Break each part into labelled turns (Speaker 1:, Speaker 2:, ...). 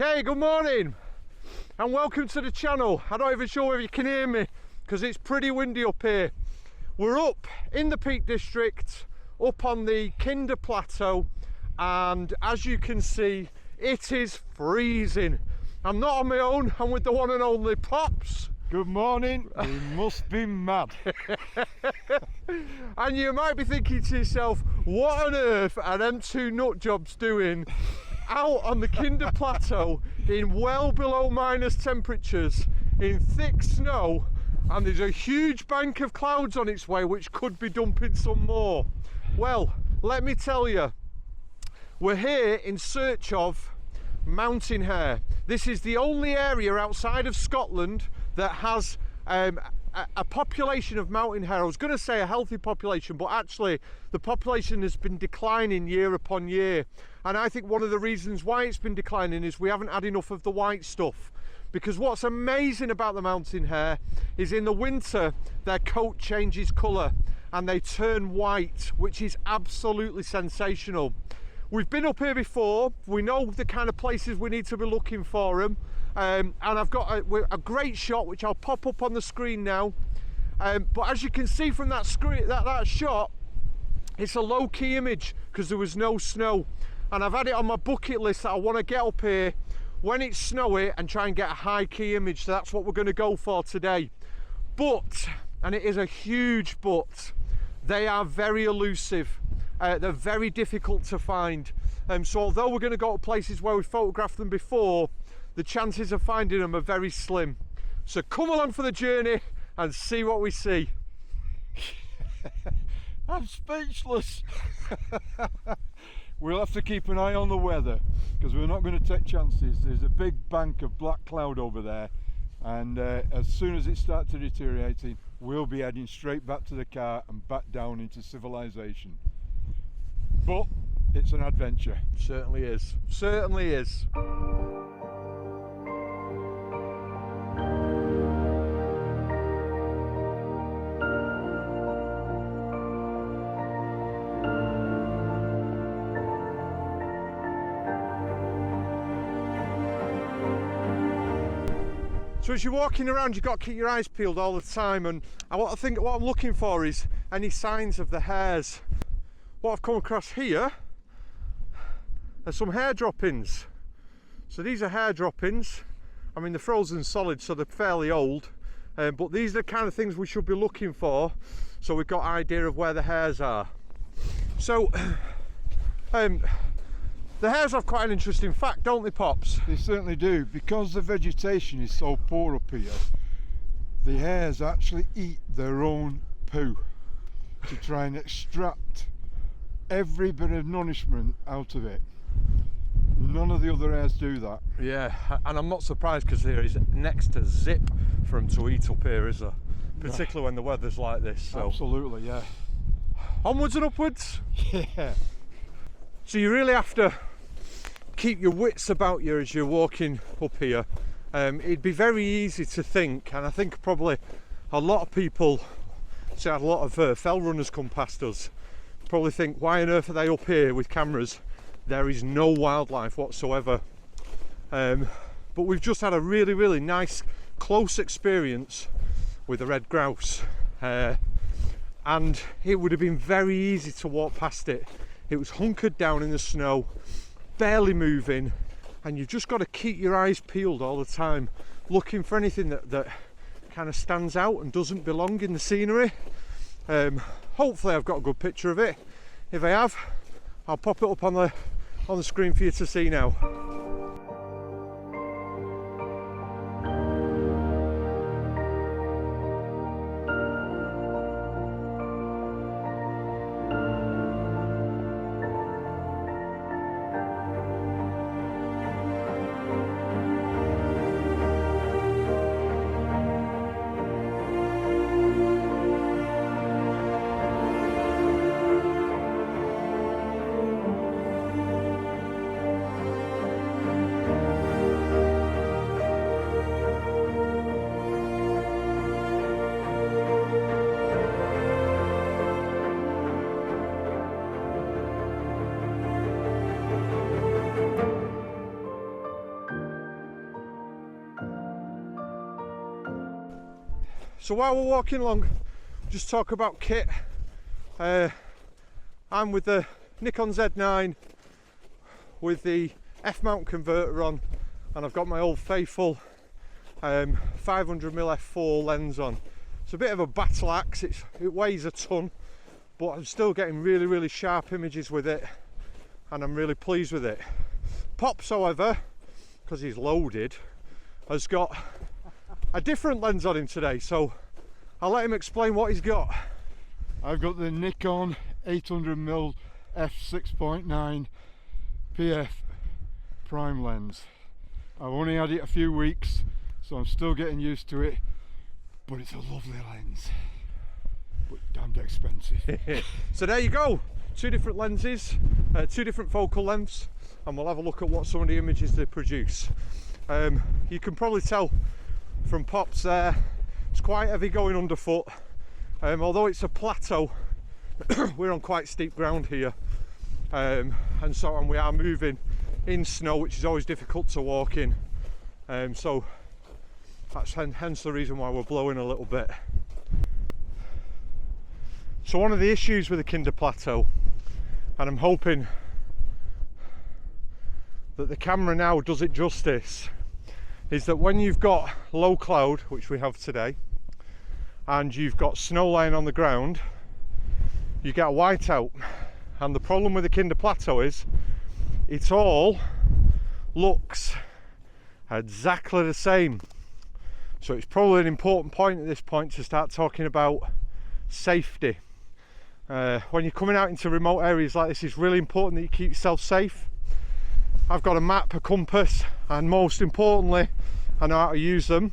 Speaker 1: Okay, good morning and welcome to the channel. I'm not even sure if you can hear me because it's pretty windy up here. We're up in the Peak District, up on the Kinder Plateau, and as you can see, it is freezing. I'm not on my own, I'm with the one and only Pops.
Speaker 2: Good morning, we must be mad.
Speaker 1: And you might be thinking to yourself, what on earth are them two nut jobs doing out on the Kinder Plateau in well below minus temperatures, in thick snow, and there's a huge bank of clouds on its way which could be dumping some more? Well, let me tell you, we're here in search of mountain hare. This is the only area outside of Scotland that has a population of mountain hare. I was going to say a healthy population, but actually the population has been declining year upon year, and I think one of the reasons why it's been declining is we haven't had enough of the white stuff. Because what's amazing about the mountain hare is in the winter their coat changes colour and they turn white, which is absolutely sensational. We've been up here before, we know the kind of places we need to be looking for them, and I've got a great shot which I'll pop up on the screen now. But as you can see from that screen, that shot, it's a low-key image because there was no snow, and I've had it on my bucket list that I want to get up here when it's snowy and try and get a high-key image. So that's what we're going to go for today. But, and it is a huge but, they are very elusive. They're very difficult to find. So although we're going to go to places where we photographed them before, the chances of finding them are very slim. So come along for the journey and see what we see.
Speaker 2: I'm speechless. We'll have to keep an eye on the weather because we're not going to take chances. There's a big bank of black cloud over there, and as soon as it starts to deteriorating, we'll be heading straight back to the car and back down into civilization. But it's an adventure.
Speaker 1: Certainly is. Certainly is. So as you're walking around, you've got to keep your eyes peeled all the time, and what I'm looking for is any signs of the hares. What I've come across here are some hair droppings. So these are hair droppings. I mean, they're frozen solid, so they're fairly old, but these are the kind of things we should be looking for, so we've got an idea of where the hares are. So the hares have quite an interesting fact, don't they, Pops?
Speaker 2: They certainly do. Because the vegetation is so poor up here, the hares actually eat their own poo to try and extract every bit of nourishment out of it. None of the other hares do that.
Speaker 1: Yeah, and I'm not surprised because there is next to zip for them to eat up here, is there? Particularly when the weather's like this. So.
Speaker 2: Absolutely, yeah.
Speaker 1: Onwards and upwards.
Speaker 2: Yeah.
Speaker 1: So you really have to keep your wits about you as you're walking up here. It'd be very easy to think, and I think probably a lot of people, see a lot of fell runners come past us, probably think, why on earth are they up here with cameras? There is no wildlife whatsoever. But we've just had a really, really nice close experience with a red grouse, and it would have been very easy to walk past it. It was hunkered down in the snow, barely moving, and you've just got to keep your eyes peeled all the time, looking for anything that kind of stands out and doesn't belong in the scenery. Hopefully I've got a good picture of it. If I have, I'll pop it up on the screen for you to see now. So while we're walking along, just talk about kit. I'm with the Nikon Z9 with the F-mount converter on, and I've got my old faithful 500mm f4 lens on. It's a bit of a battle axe, it weighs a ton, but I'm still getting really sharp images with it, and I'm really pleased with it. Pops, however, because he's loaded, has got a different lens on him today, so I'll let him explain what he's got.
Speaker 2: I've got the Nikon 800mm f6.9 PF prime lens. I've only had it a few weeks, so I'm still getting used to it, but it's a lovely lens, but damned expensive.
Speaker 1: So there you go, two different lenses, two different focal lengths, and we'll have a look at what some of the images they produce. You can probably tell from Pops there, it's quite heavy going underfoot. Although it's a plateau, we're on quite steep ground here, and we are moving in snow, which is always difficult to walk in, so that's hence the reason why we're blowing a little bit. So one of the issues with the Kinder Plateau, and I'm hoping that the camera now does it justice, is that when you've got low cloud, which we have today, and you've got snow lying on the ground, you get a whiteout. And the problem with the Kinder Plateau is it all looks exactly the same. So it's probably an important point at this point to start talking about safety. When you're coming out into remote areas like this, it's really important that you keep yourself safe. I've got a map, a compass, and most importantly, I know how to use them.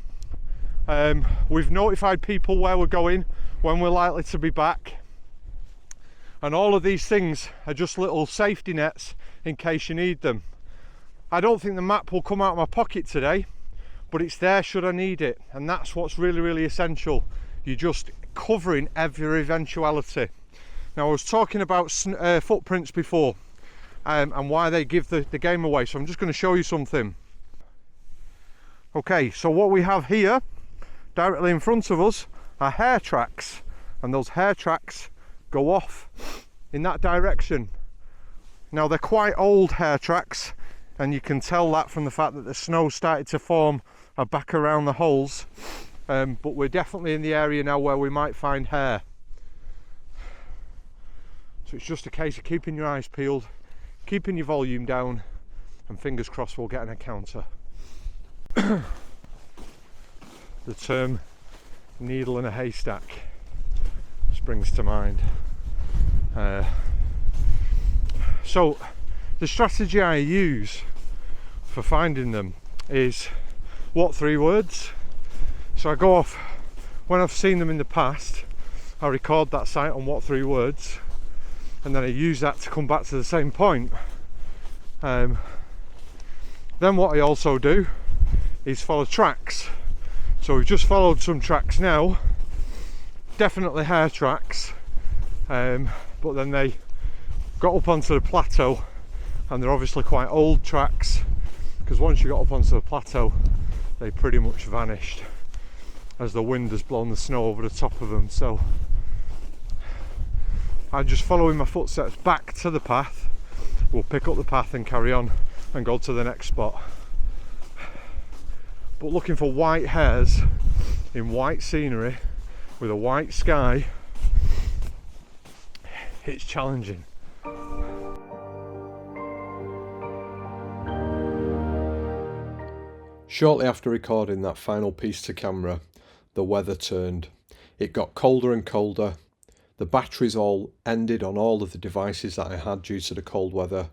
Speaker 1: We've notified people where we're going, when we're likely to be back, and all of these things are just little safety nets in case you need them. I don't think the map will come out of my pocket today, but it's there should I need it, and that's what's really essential. You're just covering every eventuality. Now, I was talking about footprints before, and why they give the game away, so I'm just going to show you something. Okay, so what we have here directly in front of us are hair tracks, and those hair tracks go off in that direction. Now, they're quite old hair tracks, and you can tell that from the fact that the snow started to form back around the holes, but we're definitely in the area now where we might find hair. So it's just a case of keeping your eyes peeled, keeping your volume down, and fingers crossed we'll get an encounter. The term needle in a haystack springs to mind. So the strategy I use for finding them is what 3 words. So I go off, when I've seen them in the past, I record that site on what 3 words, and then I use that to come back to the same point. Then what I also do is follow tracks. So we've just followed some tracks now, definitely hair tracks, but then they got up onto the plateau, and they're obviously quite old tracks, because once you got up onto the plateau they pretty much vanished as the wind has blown the snow over the top of them. So I'm just following my footsteps back to the path. We'll pick up the path and carry on and go to the next spot. But looking for white hairs in white scenery with a white sky, it's challenging.
Speaker 3: Shortly after recording that final piece to camera, the weather turned. It got colder and colder. The batteries all ended on all of the devices that I had due to the cold weather,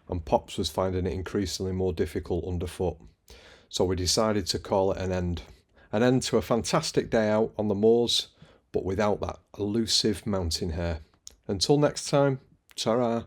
Speaker 3: and Pops was finding it increasingly more difficult underfoot. So we decided to call it an end. An end to a fantastic day out on the moors, but without that elusive mountain hare. Until next time, ta-ra.